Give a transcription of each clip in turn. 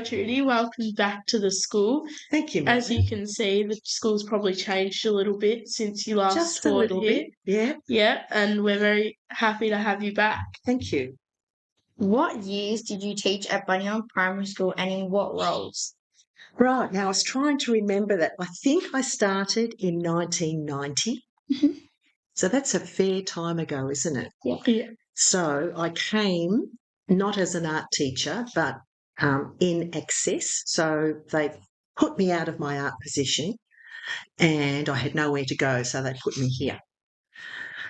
Trudy, welcome back to the school. Thank you, As Mary. you can see, the school's probably changed a little bit since you last Just a taught little here. bit, yeah. Yeah, and we're very happy to have you back. Thank you. What years did you teach at Buninyong Primary School and in what roles? Right, now I was trying to remember that. I think I started in 1990. Mhm. So that's a fair time ago, isn't it? Yeah. So I came not as an art teacher, but in excess. So they put me out of my art position and I had nowhere to go, so they put me here.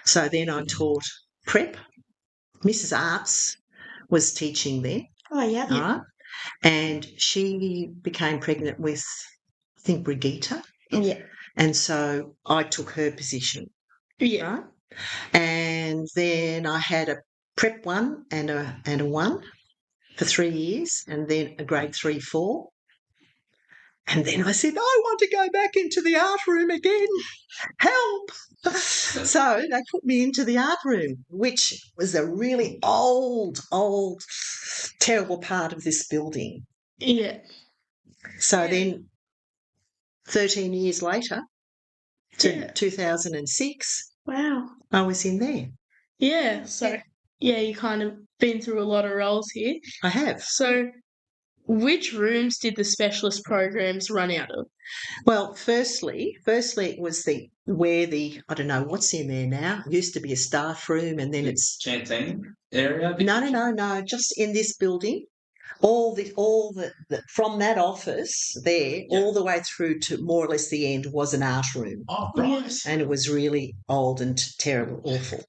So then I taught prep. Mrs. Arts was teaching then. Oh, yeah. All right. And she became pregnant with, I think, Brigitte. Yeah. And so I took her position. Yeah. Right. And then I had a prep one and a one for 3 years, and then a grade 3-4. And then I said, I want to go back into the art room again. Help! So they put me into the art room, which was a really old, terrible part of this building. Yeah. So then 13 years later, to Yeah. 2006, Wow. I was in there. Yeah. So, yeah, you kind of been through a lot of roles here. I have. So, which rooms did the specialist programs run out of? Well, firstly, it was where I don't know what's in there now. It used to be a staff room, and then it's Canteen area. no, just in this building. All the from that office there all the way through to more or less the end was an art room. Oh, right. And it was really old and terrible, awful.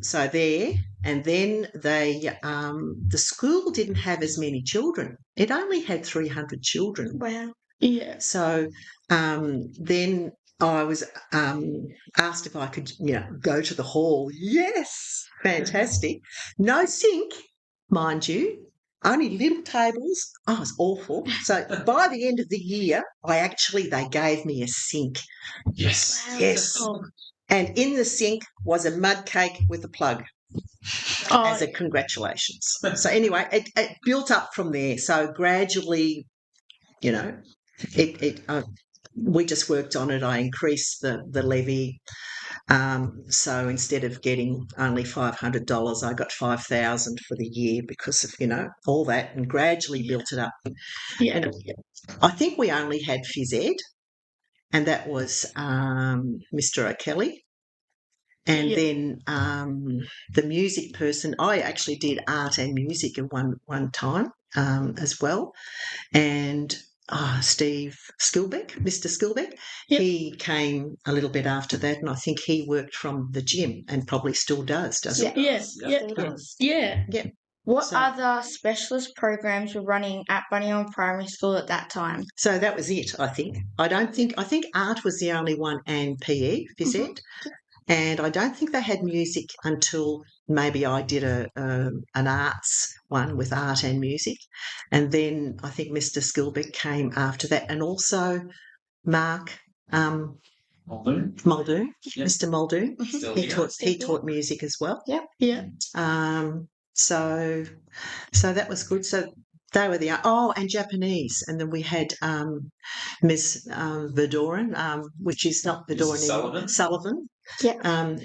So there, and then the school didn't have as many children. It only had 300 children. Wow. Yeah. So then I was asked if I could, go to the hall. Yes, fantastic. No sink, mind you. Only little tables. Oh, it was awful. So by the end of the year, they gave me a sink. Yes. Wow. Yes. Oh. And in the sink was a mud cake with a plug as a congratulations. So anyway, it built up from there. So gradually, we just worked on it. I increased the levy. So instead of getting only $500, I got $5,000 for the year because of all that, and gradually built it up. Yeah. And I think we only had phys ed, and that was Mr. O'Kelly. And then the music person, I actually did art and music at one time as well. And Steve Skilbeck, Mr. Skilbeck, he came a little bit after that, and I think he worked from the gym and probably still does, doesn't he? Yes. Yeah. Yeah. What other specialist programs were running at Buninyong Primary School at that time? So that was it, I think. I think art was the only one, and PE, phys ed. And I don't think they had music until maybe I did an arts one with art and music. And then I think Mr. Skilbeck came after that, and also Mark Muldoon. Yep. Mr. Muldoon. He taught music as well. Yep. Yeah. So that was good. So they were and Japanese, and then we had Ms. Verdoren, which is not Verdoren, Sullivan. Yeah.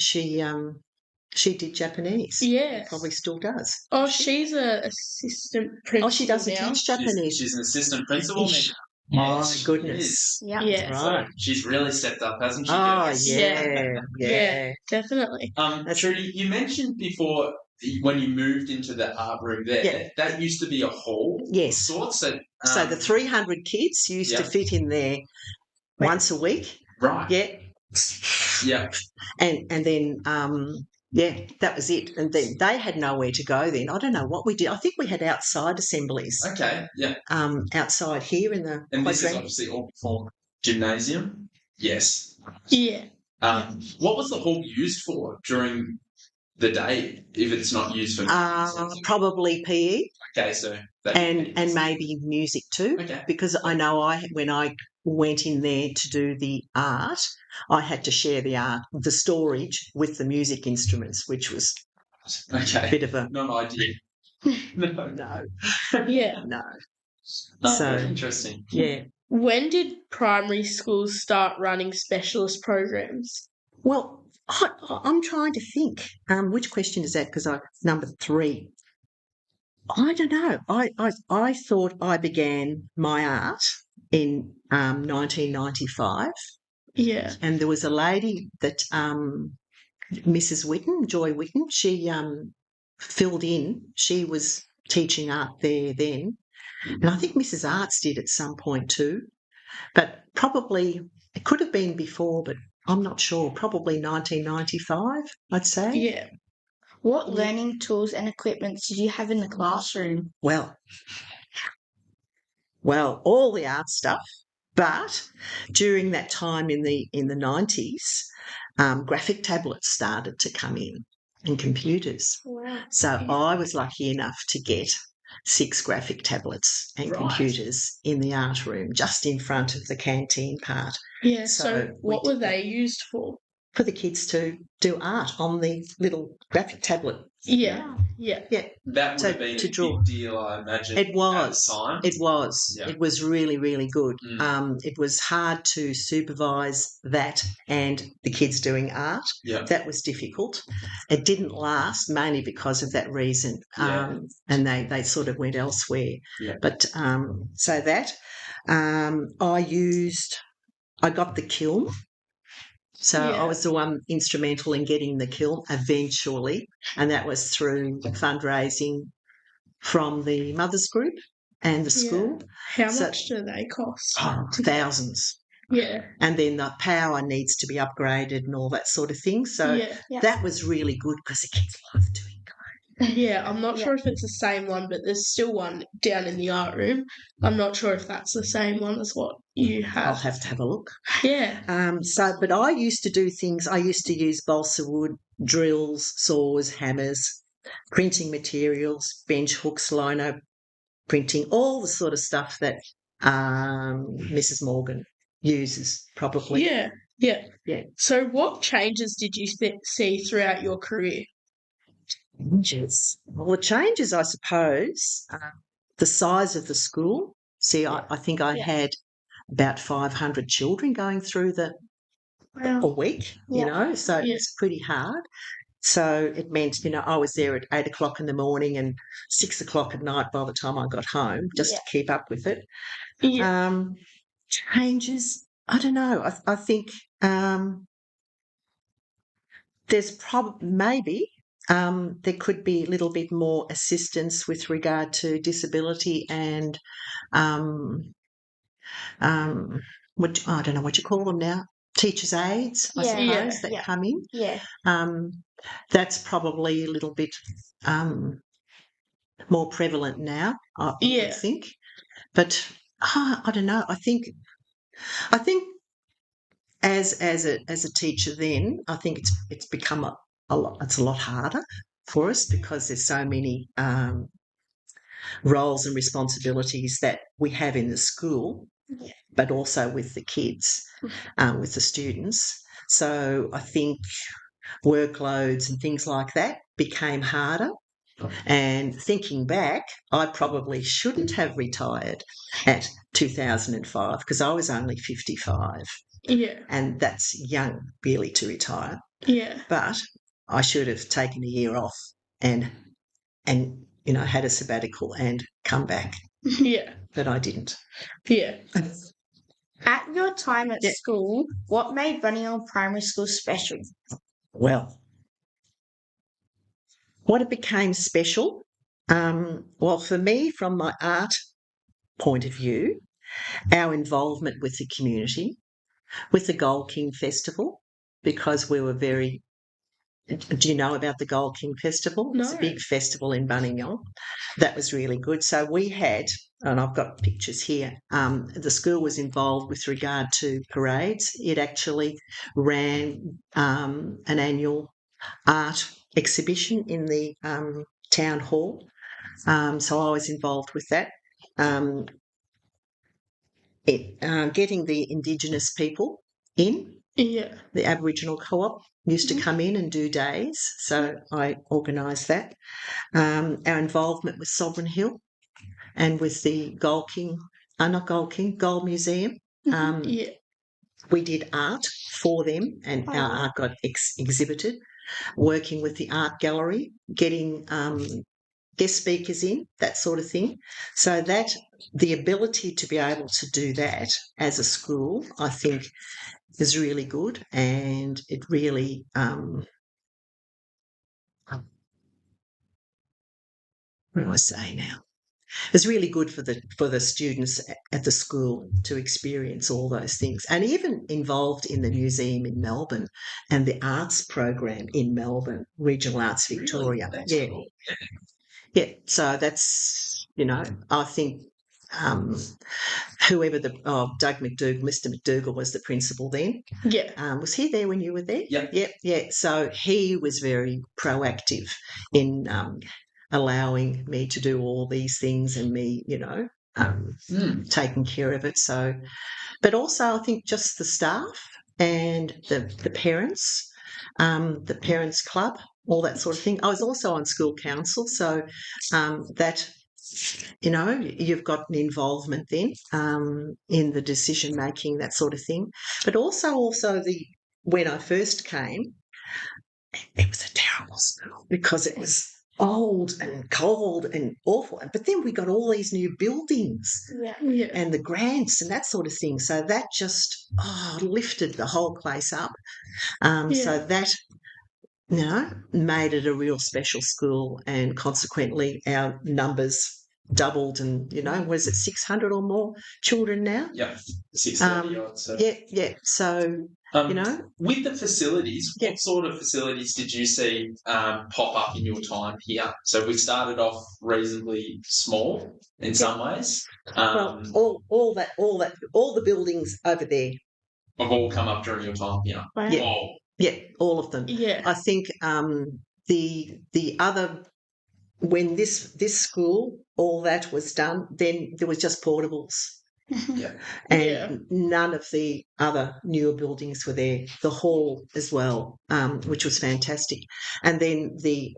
She did Japanese. Yes. Probably still does. Oh, she's an assistant principal. Oh, she doesn't now. teach Japanese. She's an assistant principal now. My goodness. Yeah. Yeah. Right. So she's really stepped up, hasn't she? Oh, Yeah. yeah. Definitely. Trudy, you mentioned before when you moved into the art room there, that used to be a hall. Yes. Sorts. So the 300 kids used to fit in there once a week. Right. Yeah. Yeah. And then that was it. And then they had nowhere to go then. I don't know what we did. I think we had outside assemblies. Okay, yeah. Outside here in the And this is obviously all before gymnasium? Yes. Yeah. What was the hall used for during the day if it's not used for probably PE. Okay, so and maybe music too. Okay. Because I know when I went in there to do the art, I had to share the storage with the music instruments, which was a bit of a no idea. no. Yeah. No. Oh, So, very interesting. yeah. When did primary schools start running specialist programs? Well, I'm trying to think. Which question is that? Because number 3. I don't know. I thought I began my art in 1995, Yeah. and there was a lady that Mrs. Witten, Joy Witten, she filled in. She was teaching art there then, and I think Mrs. Arts did at some point too. But probably it could have been before, but I'm not sure. Probably 1995, I'd say. Yeah. What learning tools and equipment did you have in the classroom? Well, all the art stuff. But during that time in the 90s, graphic tablets started to come in and computers. Wow. So I was lucky enough to get 6 graphic tablets and computers in the art room, just in front of the canteen part. Yeah. So So what we were did that. they used for? For the kids to do art on the little graphic tablet. Yeah. Yeah. Yeah. That would So have been to a draw. big deal, I imagine. It was. At the time. It was. Yeah. It was really, really good. Mm. It was hard to supervise that and the kids doing art. Yeah. That was difficult. It didn't last mainly because of that reason. Yeah. And they sort of went elsewhere. Yeah. But so that I got the kiln. So I was the one instrumental in getting the kiln eventually, and that was through fundraising from the mothers group and the school. How much do they cost? Thousands. Yeah. And then the power needs to be upgraded and all that sort of thing. So that was really good because the kids love doing it. Yeah, I'm not sure if it's the same one, but there's still one down in the art room. I'm not sure if that's the same one as what you have. I'll have to have a look. Yeah. But I used to do things. I used to use balsa wood, drills, saws, hammers, printing materials, bench hooks, lino printing, all the sort of stuff that Mrs. Morgan uses probably. Yeah. Yeah. Yeah. So what changes did you see throughout your career? Changes. Well, the changes, I suppose, the size of the school. See, I think I had about 500 children going through a week, so it's pretty hard. So it meant, I was there at 8 o'clock in the morning and 6 o'clock at night by the time I got home, just to keep up with it. Yeah. Changes, I don't know. I think there's maybe there could be a little bit more assistance with regard to disability and I don't know what you call them now, teachers' aides, I suppose, that come in. Yeah. That's probably a little bit more prevalent now, I would think. But I don't know. I think as a teacher, then I think it's become a lot. It's a lot harder for us because there's so many roles and responsibilities that we have in the school, but also with the kids, with the students. So I think workloads and things like that became harder. And thinking back, I probably shouldn't have retired at 2005 because I was only 55. Yeah. And that's young, really, to retire. Yeah. But I should have taken a year off and had a sabbatical and come back. Yeah. But I didn't. Yeah. At your time at school, what made Buninyong Primary School special? Well, what it became special, well, for me, from my art point of view, our involvement with the community, with the Gold King Festival, because we were very... Do you know about the Gold King Festival? No. It's a big festival in Buninyong. That was really good. So we had, and I've got pictures here, the school was involved with regard to parades. It actually ran an annual art exhibition in the town hall. So I was involved with that. Getting the Indigenous people in. Yeah. The Aboriginal Co-op used to come in and do days, so I organised that. Our involvement with Sovereign Hill and with the Gold Museum. Yeah. We did art for them, and our art got exhibited. Working with the art gallery, getting guest speakers in, that sort of thing. So that the ability to be able to do that as a school, I think, is really good, and it really what do I say now? It's really good for the students at the school to experience all those things, and even involved in the museum in Melbourne and the arts program in Melbourne, Regional Arts Victoria. Really? Cool. Yeah. So that's, I think whoever Doug McDougall, Mr. McDougall was the principal then. Yeah. Was he there when you were there? Yeah. Yeah. So he was very proactive in allowing me to do all these things, and me, taking care of it. So, but also I think just the staff and the parents, the parents club, all that sort of thing. I was also on school council, so that, you've got an involvement then in the decision making, that sort of thing. But also when I first came, it was a terrible school because it was old and cold and awful. But then we got all these new buildings Yeah. and the grants and that sort of thing. So that just lifted the whole place up. So that, made it a real special school, and consequently our numbers doubled, and was it 600 or more children now? Yeah, 630 odd. So. Yeah. So with the facilities, Yeah. what sort of facilities did you see pop up in your time here? So we started off reasonably small in some ways. well, all the buildings over there. Have all come up during your time here. Yeah. Oh, Yeah, all of them. Yeah. I think the other, when this school, all that was done, then there was just portables. yeah. And none of the other newer buildings were there. The hall as well, which was fantastic, and then the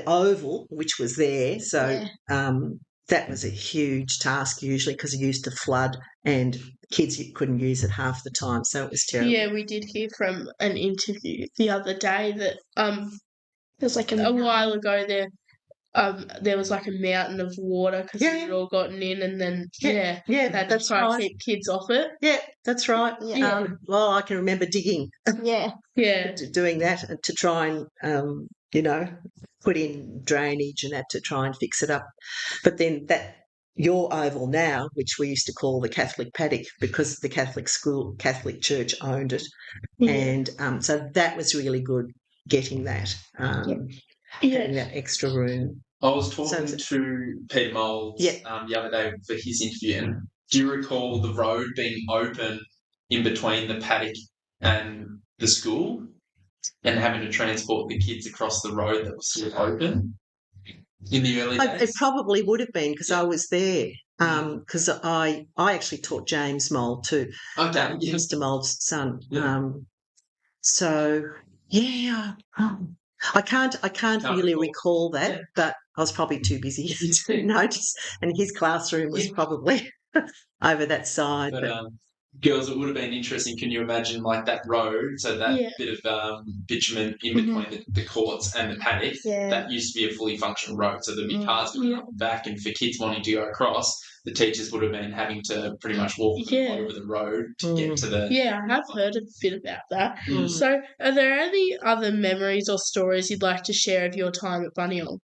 oval, which was there. So that was a huge task usually, because it used to flood and kids couldn't use it half the time. So it was terrible. Yeah, we did hear from an interview the other day that it was like a while ago there was like a mountain of water because it had all gotten in, and then Yeah, had to that's try right. and keep kids off it. Yeah, that's right. Yeah. Well, I can remember digging, Yeah. doing that to try and put in drainage and that to try and fix it up. But then your oval now, which we used to call the Catholic paddock, because the Catholic Church owned it, and so that was really good, getting that, having that extra room. I was talking to Peter Moulds the other day for his interview, and do you recall the road being open in between the paddock and the school, and having to transport the kids across the road that was still open in the early days? It probably would have been, because I was there, because I actually taught James Mould too, Mr. Mould's son. So I can't really recall that, but I was probably too busy to notice, and his classroom was probably over that side. But girls, it would have been interesting. Can you imagine like that road? So that bit of bitumen in between the courts and the paddock, that used to be a fully functional road. So there'd be cars going up and back, and for kids wanting to go across, the teachers would have been having to pretty much walk over the road to get to the... Yeah, I have heard a bit about that. So are there any other memories or stories you'd like to share of your time at Buninyong?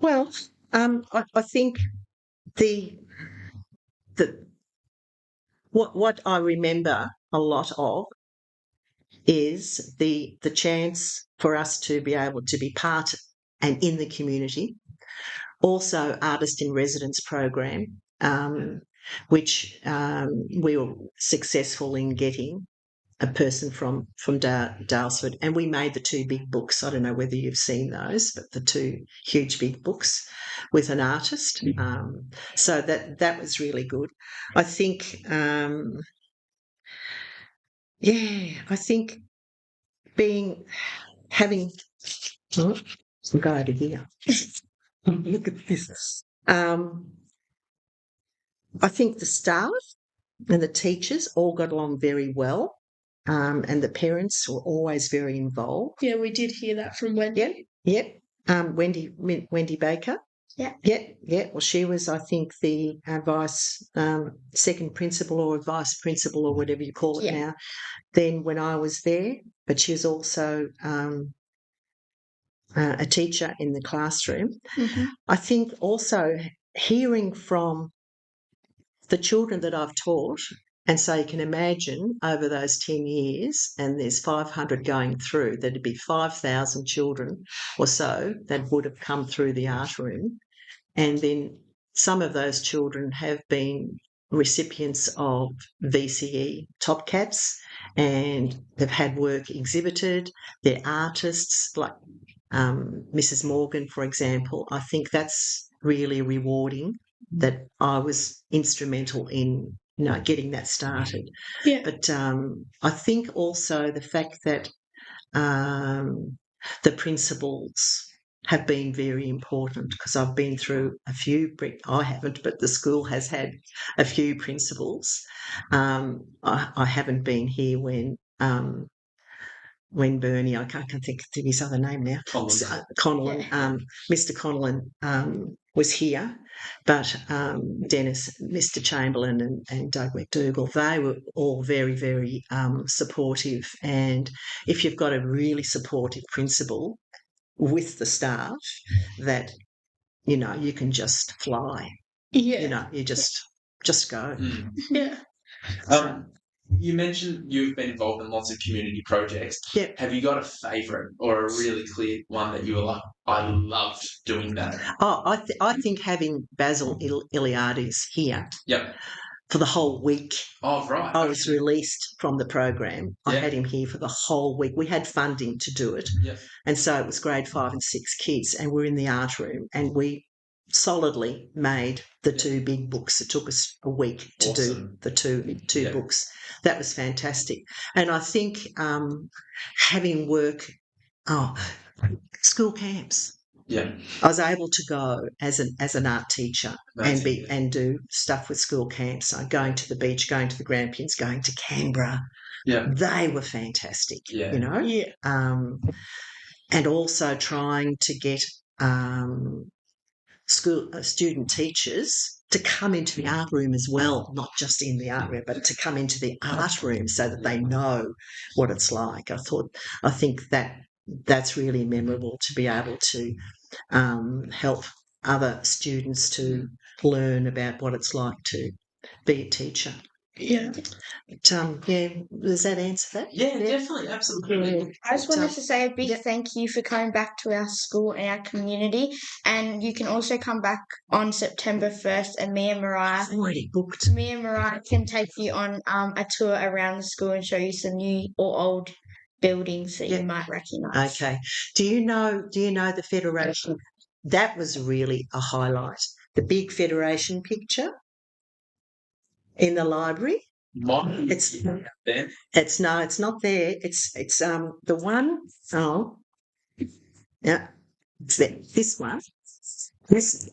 Well, I think what I remember a lot of is the chance for us to be able to be part and in the community. Also, Artist in Residence program, which we were successful in getting a person from Dalesford, and we made the 2 big books. I don't know whether you've seen those, but the 2 huge big books with an artist. So that was really good. I think, I think having. Go over here. Look at this. I think the staff and the teachers all got along very well, and the parents were always very involved. Yeah, we did hear that from Wendy. Yep. Wendy Baker. Yeah. Well, she was, I think, the second principal or vice principal or whatever you call it now. Then when I was there, but she was also a teacher in the classroom. Mm-hmm. I think also hearing from the children that I've taught, and so you can imagine over those 10 years, and there's 500 going through, there'd be 5,000 children or so that would have come through the art room. And then some of those children have been recipients of VCE top caps and they've had work exhibited. They're artists like Mrs. Morgan, for example. I think that's really rewarding that I was instrumental in getting that started. Yeah. But I think also the fact that the principals have been very important because I've been through a few. I haven't, but the school has had a few principals. I haven't been here when Bernie, I can't think of his other name now. Connellan, Mr. Connellan was here, but Dennis, Mr. Chamberlain, and Doug McDougall, they were all very, very supportive. And if you've got a really supportive principal with the staff, that you can just fly. Yeah. You just go. Yeah. You mentioned you've been involved in lots of community projects. Yeah. Have you got a favourite or a really clear one that you were like, I loved doing that? Oh, I think having Basil Iliadis here. Yep. For the whole week. Oh, right. I was released from the program. Yeah. I had him here for the whole week. We had funding to do it. Yep. And so it was grade 5 and 6 kids, and we're in the art room, and we solidly made the two big books. It took us a week to do the two books. That was fantastic. And I think having school camps. Yeah, I was able to go as an art teacher and do stuff with school camps. Going to the beach, going to the Grampians, going to Canberra. Yeah, they were fantastic. Yeah, And also trying to get student teachers to come into the art room as well, not just in the art room, but to come into the art room so that they know what it's like. I think that's really memorable to be able to help other students to learn about what it's like to be a teacher. Yeah. But, does that answer that? Yeah, definitely, absolutely. Yeah. I just wanted to say a big thank you for coming back to our school and our community. And you can also come back on September 1st, and me and Mariah. Already booked. Me and Mariah can take you on a tour around the school and show you some new or old buildings that you might recognise. Okay. Do you know the Federation? That was really a highlight. The big Federation picture in the library. It's not there. It's not there. It's the one. Oh, yeah. It's there. This one.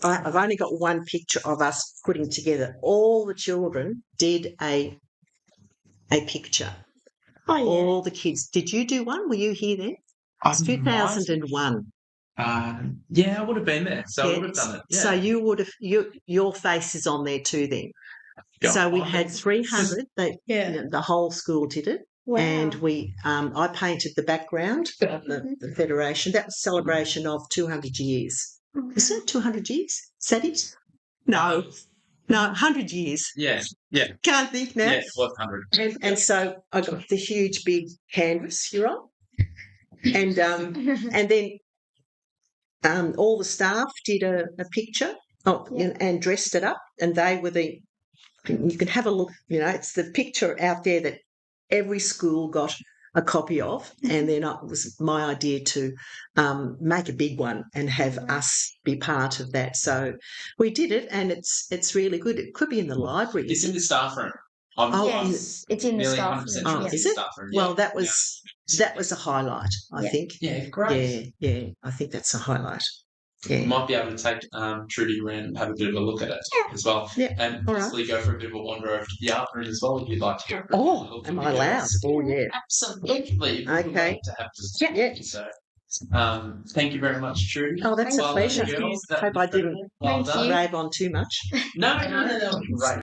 I've only got one picture of us putting together. All the children did a picture. Oh, yeah. All the kids. Did you do one? Were you here then? It's 2001. Yeah, I would have been there, so I would have done it. Yeah. So you would have your face is on there too then. So we had 300. The whole school did it. Wow. And we, I painted the background of the Federation. That was a celebration of 200 years. Is it 200 years? Is that it? No, 100 years. Yeah. Can't think now. Yeah, it was 100. And so I got the huge big canvas you're on. And then all the staff did a picture and dressed it up, and they were you can have a look, it's the picture out there that every school got a copy of, and then it was my idea to make a big one and have us be part of that. So we did it, and it's really good. It could be in the library. It's in the staff room. Yes, it's in the staff room. Oh, is it? Well, that was a highlight, I think. Yeah, great. Yeah, I think that's a highlight. we might be able to take Trudy around and have a bit of a look at it as well. Yeah. And possibly go for a bit of a wander over to the art room as well if you'd like to go. Oh, am I allowed? Oh, yeah. Absolutely. Okay. To have Yeah. So, thank you very much, Trudy. Oh, that's a pleasure. Girls, Hope I didn't well done. rave on too much. No, that was great.